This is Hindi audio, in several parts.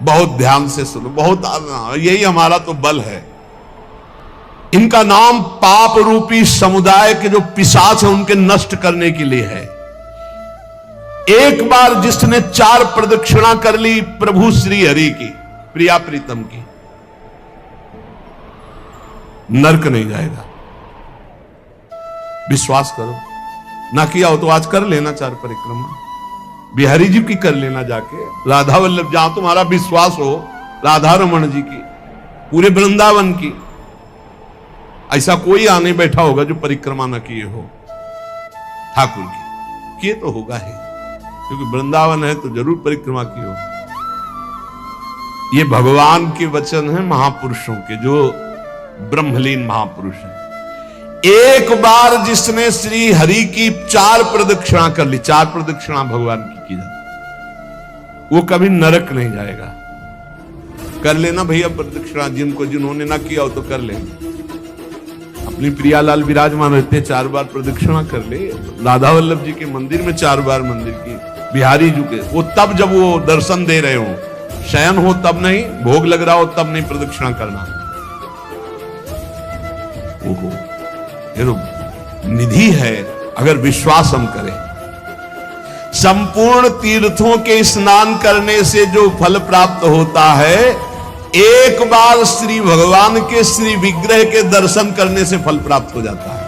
बहुत ध्यान से सुनो, बहुत यही हमारा तो बल है। इनका नाम पाप रूपी समुदाय के जो पिशाच है उनके नष्ट करने के लिए है। एक बार जिसने 4 प्रदक्षिणा कर ली प्रभु श्री हरि की, प्रिया प्रीतम की, नरक नहीं जाएगा। विश्वास करो, ना किया हो तो आज कर लेना 4 परिक्रमा, बिहारी जी की कर लेना जाके, राधा वल्लभ जहां तुम्हारा विश्वास हो, राधा रमन जी की, पूरे वृंदावन की। ऐसा कोई आने बैठा होगा जो परिक्रमा न किए हो ठाकुर की, किए तो होगा ही, क्योंकि वृंदावन है तो जरूर परिक्रमा की हो। ये भगवान के वचन है महापुरुषों के, जो ब्रह्मलीन महापुरुष है। एक बार जिसने श्री हरि की 4 प्रदक्षिणा कर ली, 4 प्रदक्षिणा भगवान की जाती, वो कभी नरक नहीं जाएगा। कर लेना भैया प्रदक्षिणा, जिन्होंने ना किया हो तो कर लेना। अपनी प्रियालाल विराजमान रहते 4 बार प्रदक्षिणा कर ले, राधा वल्लभ जी के मंदिर में 4 बार मंदिर की, बिहारी जी के, वो तब जब वो दर्शन दे रहे हो, शयन हो तब नहीं, भोग लग रहा हो तब नहीं प्रदक्षिणा करना। ओहो, ये तो निधि है अगर विश्वास हम करें। संपूर्ण तीर्थों के स्नान करने से जो फल प्राप्त होता है, एक बार श्री भगवान के श्री विग्रह के दर्शन करने से फल प्राप्त हो जाता है।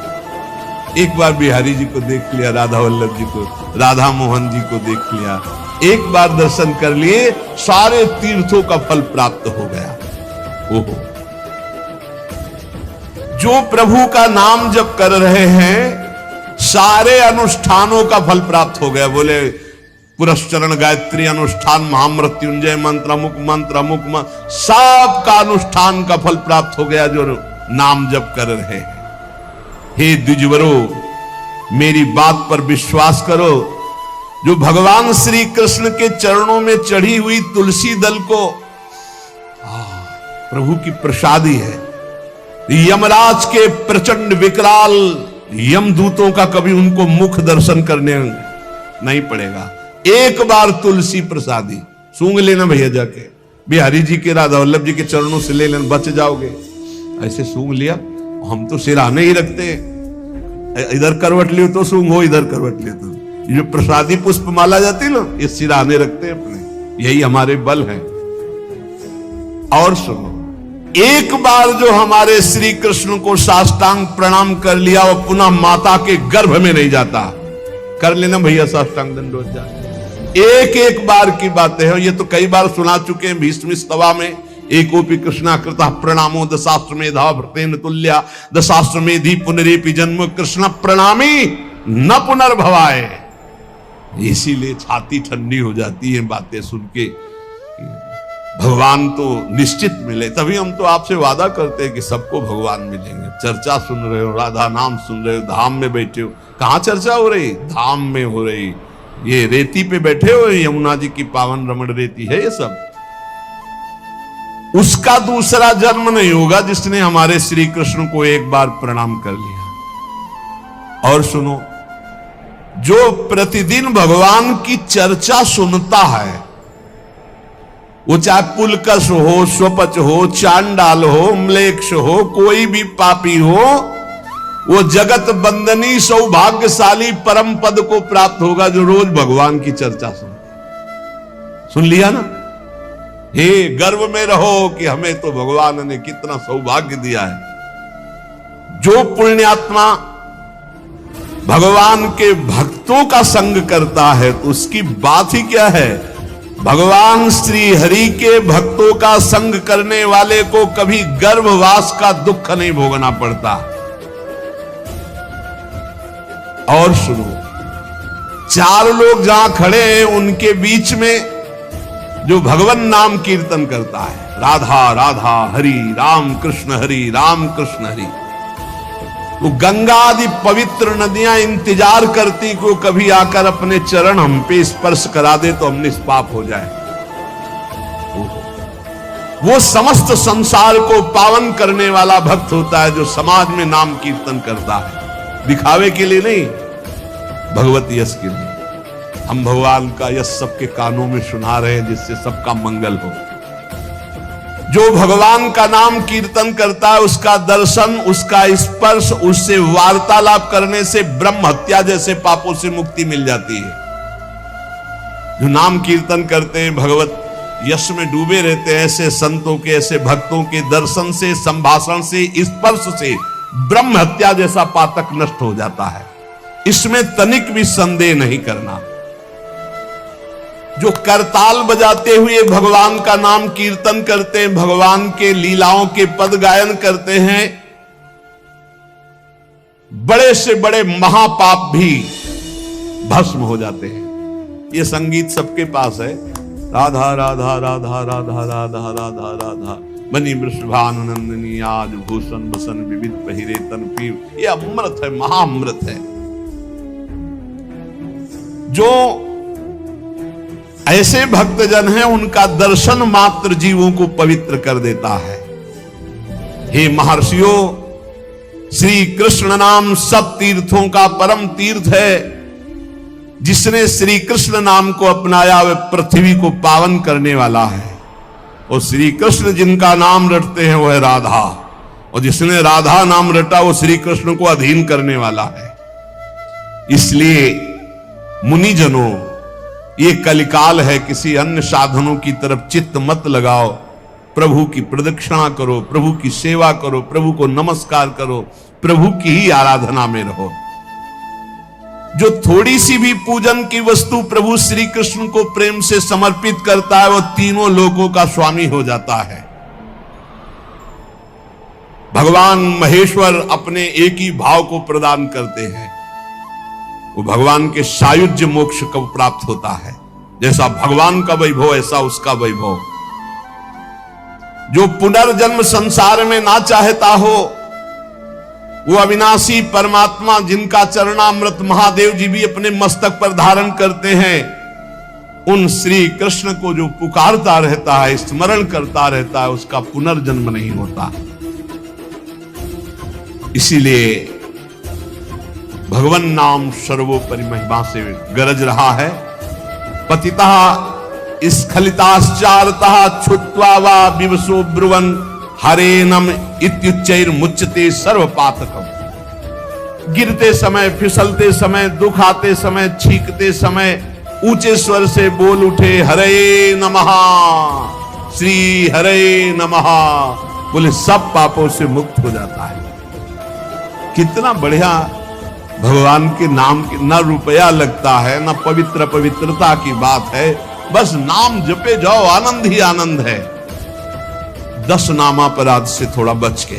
एक बार बिहारी जी को देख लिया, राधा वल्लभ जी को, राधा मोहन जी को देख लिया, एक बार दर्शन कर लिए, सारे तीर्थों का फल प्राप्त हो गया। ओहो, जो प्रभु का नाम जप कर रहे हैं सारे अनुष्ठानों का फल प्राप्त हो गया। बोले पुरस्चरण गायत्री अनुष्ठान, महामृत्युंजय मंत्र, अमुक मंत्र, अमुक मंत्र, सब का अनुष्ठान का फल प्राप्त हो गया जो नाम जप कर रहे हैं। हे द्विजवरो, मेरी बात पर विश्वास करो। जो भगवान श्री कृष्ण के चरणों में चढ़ी हुई तुलसी दल को प्रभु की प्रसादी है। यमराज के प्रचंड विकराल यमदूतों का कभी उनको मुख दर्शन करने नहीं पड़ेगा। एक बार तुलसी प्रसादी सूंघ लेना भैया, जाके बिहारी जी के, राधा वल्लभ जी के चरणों से ले लेना, बच जाओगे। ऐसे सूंघ लिया, हम तो सिराने ही रखते, इधर करवट लियो तो सूंघो, इधर करवट लियो तो। ये जो प्रसादी पुष्प माला जाती है ना, ये सिराने रखते अपने, यही हमारे बल है। और सुनो, एक बार जो हमारे श्री कृष्ण को साष्टांग प्रणाम कर लिया, वो पुनः माता के गर्भ में नहीं जाता। कर लेना भैया साष्टांग दंडवत जा। एक बार की बातें हैं, ये तो कई बार सुना चुके हैं भीष्म स्तवा में। एकोपि कृष्णा कृतः प्रणामो दशाश्वमेधा भृतेन तुल्या, दशाश्वमेधी पुनरेपि जन्म कृष्ण प्रणामी न पुनर्भवाए। इसीलिए छाती ठंडी हो जाती है बातें सुन के। भगवान तो निश्चित मिले, तभी हम तो आपसे वादा करते हैं कि सबको भगवान मिलेंगे। चर्चा सुन रहे हो, राधा नाम सुन रहे हो, धाम में बैठे हो। कहां चर्चा हो रही? धाम में हो रही। ये रेती पे बैठे हो, यमुना जी की पावन रमण रेती है ये सब। उसका दूसरा जन्म नहीं होगा जिसने हमारे श्री कृष्ण को एक बार प्रणाम कर लिया। और सुनो, जो प्रतिदिन भगवान की चर्चा सुनता है, वो चाहे पुलकश हो, स्वपच हो, चांडाल हो, म्लेच्छ हो, कोई भी पापी हो, वो जगत बंदनी सौभाग्यशाली परम पद को प्राप्त होगा जो रोज भगवान की चर्चा सुन लिया ना। हे गर्व में रहो कि हमें तो भगवान ने कितना सौभाग्य दिया है। जो पुण्यात्मा भगवान के भक्तों का संग करता है तो उसकी बात ही क्या है। भगवान श्री हरि के भक्तों का संग करने वाले को कभी गर्भवास का दुख नहीं भोगना पड़ता। और सुनो, 4 लोग जहां खड़े हैं उनके बीच में जो भगवान नाम कीर्तन करता है, राधा राधा हरि राम कृष्ण हरि राम कृष्ण हरि, वो गंगा आदि पवित्र नदियां इंतजार करती को कभी आकर अपने चरण हम पे स्पर्श करा दे तो हम निष्पाप हो जाए। वो समस्त संसार को पावन करने वाला भक्त होता है जो समाज में नाम कीर्तन करता है, दिखावे के लिए नहीं, भगवत यश के लिए। हम भगवान का यश सबके कानों में सुना रहे हैं जिससे सबका मंगल हो। जो भगवान का नाम कीर्तन करता है उसका दर्शन, उसका स्पर्श, उससे वार्तालाप करने से ब्रह्म हत्या जैसे पापों से मुक्ति मिल जाती है। जो नाम कीर्तन करते हैं, भगवत यश में डूबे रहते हैं, ऐसे संतों के, ऐसे भक्तों के दर्शन से, संभाषण से, स्पर्श से ब्रह्म हत्या जैसा पातक नष्ट हो जाता है। इसमें तनिक भी संदेह नहीं करना। जो करताल बजाते हुए भगवान का नाम कीर्तन करते हैं, भगवान के लीलाओं के पद गायन करते हैं, बड़े से बड़े महापाप भी भस्म हो जाते हैं। ये संगीत सबके पास है। राधा राधा राधा राधा राधा राधा राधा बनी वृषभानुनंदिनी आज भूषण बसन विविध पहिरे तन पीव। ये अमृत है, महाअमृत है। जो ऐसे भक्तजन हैं उनका दर्शन मात्र जीवों को पवित्र कर देता है। हे महर्षियों, श्री कृष्ण नाम सब तीर्थों का परम तीर्थ है। जिसने श्री कृष्ण नाम को अपनाया वह पृथ्वी को पावन करने वाला है। और श्री कृष्ण जिनका नाम रटते हैं वह राधा, और जिसने राधा नाम रटा वो श्री कृष्ण को अधीन करने वाला है। इसलिए मुनिजनों, ये कलिकाल है, किसी अन्य साधनों की तरफ चित्त मत लगाओ। प्रभु की प्रदक्षिणा करो, प्रभु की सेवा करो, प्रभु को नमस्कार करो, प्रभु की ही आराधना में रहो। जो थोड़ी सी भी पूजन की वस्तु प्रभु श्री कृष्ण को प्रेम से समर्पित करता है वो तीनों लोकों का स्वामी हो जाता है। भगवान महेश्वर अपने एक ही भाव को प्रदान करते हैं। वो भगवान के सायुज्य मोक्ष को प्राप्त होता है। जैसा भगवान का वैभव ऐसा उसका वैभव। जो पुनर्जन्म संसार में ना चाहता हो, वो अविनाशी परमात्मा जिनका चरणामृत महादेव जी भी अपने मस्तक पर धारण करते हैं, उन श्री कृष्ण को जो पुकारता रहता है, स्मरण करता रहता है, उसका पुनर्जन्म नहीं होता। इसीलिए भगवन नाम सर्वोपरि महिमा से गरज रहा है। पतितः स्खलिताश्चारतः छुत्वा वा विवशो ब्रुवन् हरेनम इत्युच्चैर मुच्यते सर्व पातकम। गिरते समय, फिसलते समय, दुख आते समय, छींकते समय ऊंचे स्वर से बोल उठे हरे नमः, श्री हरे नमः, बोले सब पापों से मुक्त हो जाता है। कितना बढ़िया भगवान के नाम की ना रुपया लगता है, ना पवित्रता की बात है। बस नाम जपे जाओ, आनंद ही आनंद है। 10 नामापराध से थोड़ा बच के,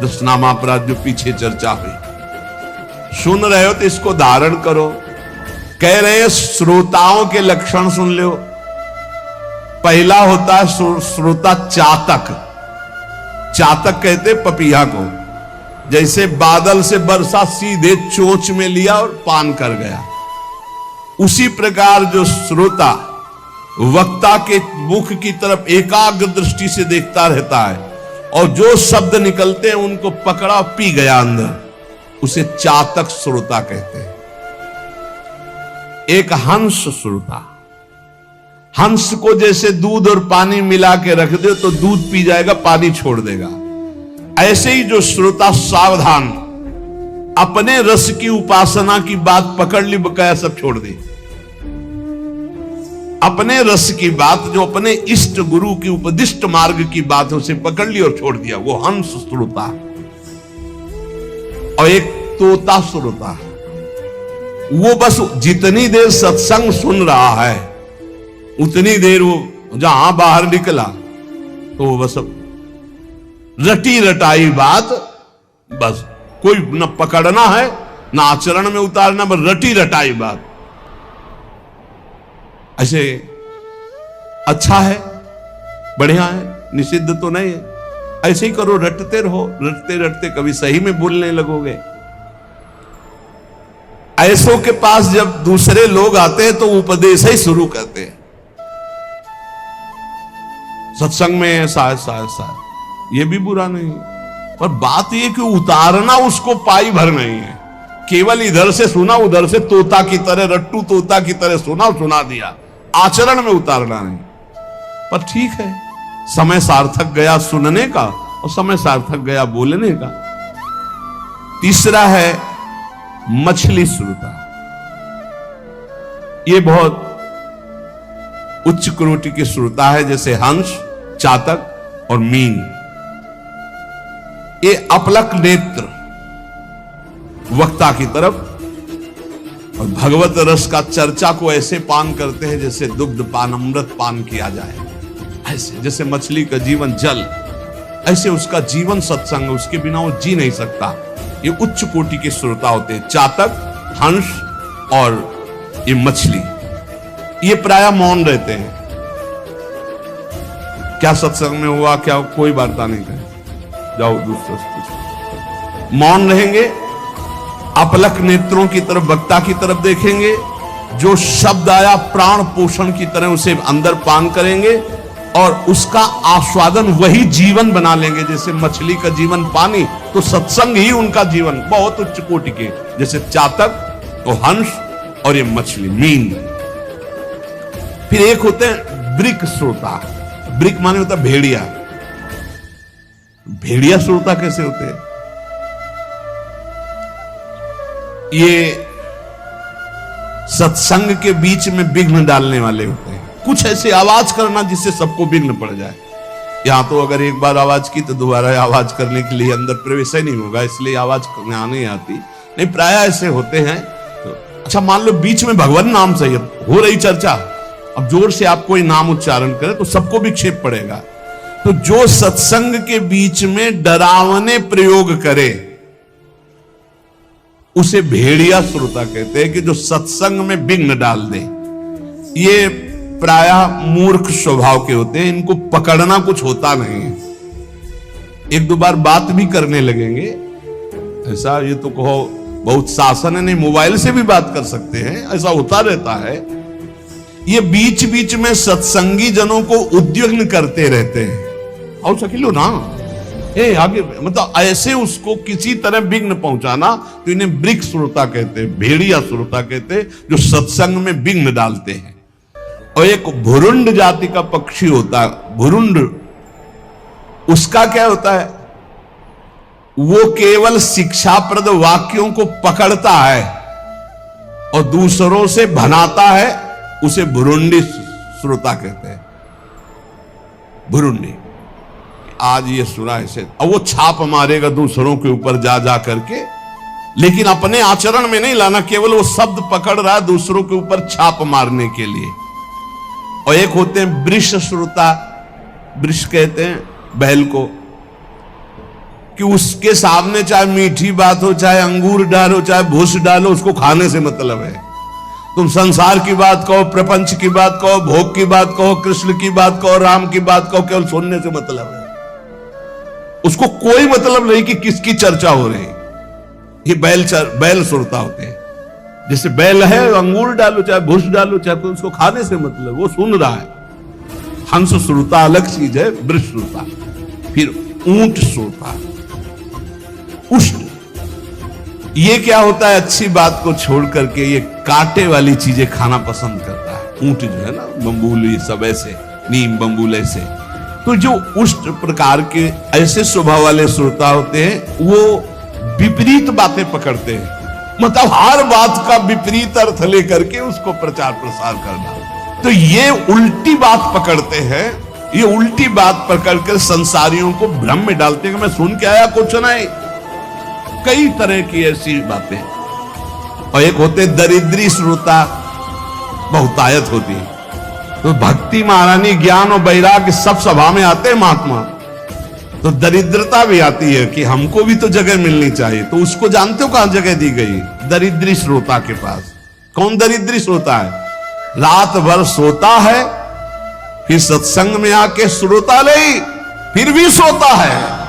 10 नामापराध जो पीछे चर्चा हुई, सुन रहे हो तो इसको धारण करो। कह रहे हैं श्रोताओं के लक्षण सुन लो। पहला होता है श्रोता चातक। चातक कहते पपीहा को। जैसे बादल से बरसा सीधे चोंच में लिया और पान कर गया, उसी प्रकार जो श्रोता वक्ता के मुख की तरफ एकाग्र दृष्टि से देखता रहता है और जो शब्द निकलते हैं उनको पकड़ा पी गया अंदर, उसे चातक श्रोता कहते हैं। एक हंस श्रोता। हंस को जैसे दूध और पानी मिला के रख दे तो दूध पी जाएगा, पानी छोड़ देगा। ऐसे ही जो श्रोता सावधान, अपने रस की उपासना की बात पकड़ ली, बकाया सब छोड़ दे। अपने रस की बात, जो अपने इष्ट गुरु की उपदिष्ट मार्ग की बात, उसे पकड़ ली और छोड़ दिया, वो हंस श्रोता। और एक तोता श्रोता, वो बस जितनी देर सत्संग सुन रहा है उतनी देर वो जहां बाहर निकला तो वो बस रटी रटाई बात, बस कोई न पकड़ना है न आचरण में उतारना, बस रटी रटाई बात। ऐसे अच्छा है, बढ़िया है, निषिद्ध तो नहीं है। ऐसे ही करो, रटते रहो। रटते रटते कभी सही में बोलने लगोगे। ऐसों के पास जब दूसरे लोग आते हैं तो उपदेश ही शुरू करते हैं। सत्संग में ऐसा ऐसा ये भी बुरा नहीं, पर बात यह कि उतारना उसको पाई भर नहीं है। केवल इधर से सुना, उधर से तोता की तरह, रट्टू तोता की तरह सुना दिया, आचरण में उतारना नहीं। पर ठीक है, समय सार्थक गया सुनने का और समय सार्थक गया बोलने का। तीसरा है मछली श्रोता। ये बहुत उच्च कोटि की श्रोता है, जैसे हंस, चातक और मीन। ये अपलक नेत्र वक्ता की तरफ और भगवत रस का चर्चा को ऐसे पान करते हैं जैसे दुग्ध पान, अमृत पान किया जाए। ऐसे जैसे मछली का जीवन जल, ऐसे उसका जीवन सत्संग, उसके बिना वो जी नहीं सकता। ये उच्च कोटि के श्रोता होते हैं, चातक, हंस और ये मछली। ये प्राय मौन रहते हैं। क्या सत्संग में हुआ, क्या कोई वार्ता नहीं करे, जाओ दूसरे से पूछो। मौन रहेंगे, अपलक नेत्रों की तरफ, वक्ता की तरफ देखेंगे। जो शब्द आया प्राण पोषण की तरह उसे अंदर पान करेंगे और उसका आस्वादन वही जीवन बना लेंगे। जैसे मछली का जीवन पानी, तो सत्संग ही उनका जीवन। बहुत उच्च कोटि के, जैसे चातक, तो हंस और ये मछली, मीन। फिर एक होते हैं ब्रिक श्रोता। ब्रिक माने होता भेड़िया। भेड़िया श्रोता कैसे होते हैं? ये सत्संग के बीच में विघ्न डालने वाले होते हैं। कुछ ऐसे आवाज करना जिससे सबको विघ्न पड़ जाए। यहां तो अगर एक बार आवाज की तो दोबारा आवाज करने के लिए अंदर प्रवेश ही नहीं होगा, इसलिए आवाज करने आने आती नहीं। प्राय ऐसे होते हैं। तो अच्छा, मान लो बीच में भगवान नाम से हो रही चर्चा, अब जोर से आप कोई नाम उच्चारण करें तो सबको विक्षेप पड़ेगा। तो जो सत्संग के बीच में डरावने प्रयोग करे उसे भेड़िया श्रोता कहते हैं, कि जो सत्संग में विघ्न डाल दे। ये प्रायः मूर्ख स्वभाव के होते हैं, इनको पकड़ना कुछ होता नहीं है। एक दो बार बात भी करने लगेंगे, ऐसा ये तो कहो बहुत शासन है, नहीं मोबाइल से भी बात कर सकते हैं, ऐसा होता रहता है। ये बीच बीच में सत्संगी जनों को उद्विग्न करते रहते हैं। और सकिलो ना आगे, मतलब ऐसे उसको किसी तरह विघ्न पहुंचाना, तो इन्हें ब्रिक श्रोता कहते हैं, भेड़िया श्रोता कहते हैं, जो सत्संग में विघ्न डालते हैं। और एक भुरुंड जाति का पक्षी होता है, भुरुंड, उसका क्या होता है? वो केवल शिक्षाप्रद वाक्यों को पकड़ता है और दूसरों से भनाता है, उसे भुरुंडी श्रोता कहते हैं। भुरुंडी, आज ये सुना ऐसे, और वो छाप मारेगा दूसरों के ऊपर जा जा करके, लेकिन अपने आचरण में नहीं लाना, केवल वो शब्द पकड़ रहा है दूसरों के ऊपर छाप मारने के लिए। और एक होते हैं वृष श्रोता। वृष कहते हैं बैल को, कि उसके सामने चाहे मीठी बात हो, चाहे अंगूर डालो, चाहे भूस डालो, उसको खाने से मतलब है। तुम संसार की बात कहो, प्रपंच की बात कहो, भोग की बात कहो, कृष्ण की बात कहो, राम की बात कहो, केवल सुनने से मतलब है। उसको कोई मतलब नहीं कि किसकी चर्चा हो रही। ये बैल श्रोता होते हैं। जैसे बैल है, अंगूर डालो चाहे भूस डालो, चाहे तो उसको खाने से मतलब, वो सुन रहा है। हंस श्रोता अलग चीज है, वृष श्रोता। फिर ऊंट श्रोता, उष्ण। ये क्या होता है? अच्छी बात को छोड़ करके ये कांटे वाली चीजें खाना पसंद करता है। ऊंट जो है ना, बम्बूल, ये सब ऐसे, नीम बम्बूल ऐसे। तो जो उष्ण प्रकार के ऐसे स्वभाव वाले श्रोता होते हैं, वो विपरीत बातें पकड़ते हैं। मतलब हर बात का विपरीत अर्थ लेकर के उसको प्रचार प्रसार करना। तो ये उल्टी बात पकड़ते हैं। ये उल्टी बात पकड़कर संसारियों को भ्रम में डालते हैं कि मैं सुन के आया, कुछ नहीं। कई तरह की ऐसी बातें। और एक होते दरिद्री श्रोता, बहुतायत होती है। तो भक्ति, महारानी, ज्ञान और वैराग्य सब सभा में आते हैं महात्मा, तो दरिद्रता भी आती है कि हमको भी तो जगह मिलनी चाहिए। तो उसको जानते हो कहां जगह दी गई? दरिद्री श्रोता के पास। कौन दरिद्री श्रोता है? रात भर सोता है, फिर सत्संग में आके श्रोता नहीं, फिर भी सोता है।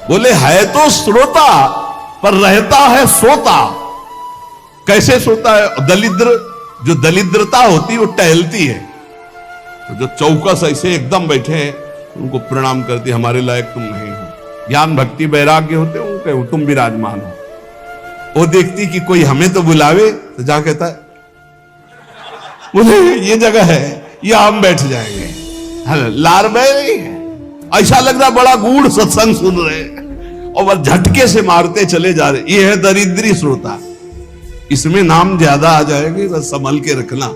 बोले है तो श्रोता पर रहता है सोता। कैसे सोता है? दलिद्र, जो दलिद्रता होती है वो टहलती है। तो जो चौकस ऐसे एकदम बैठे हैं, उनको प्रणाम करती, हमारे लायक तुम नहीं हो। ज्ञान भक्ति वैराग्य होते हो, तुम विराजमान हो। वो देखती कि कोई हमें तो बुलावे, तो जा कहता है बोले ये जगह है, ये हम बैठ जाएंगे। लार बह रही है, ऐसा लग रहा बड़ा गूढ़ सत्संग सुन रहे हैं और वह झटके से मारते चले जा रहे। ये है दरिद्री श्रोता, इसमें नाम ज्यादा आ जाएंगे, बस संभल के रखना।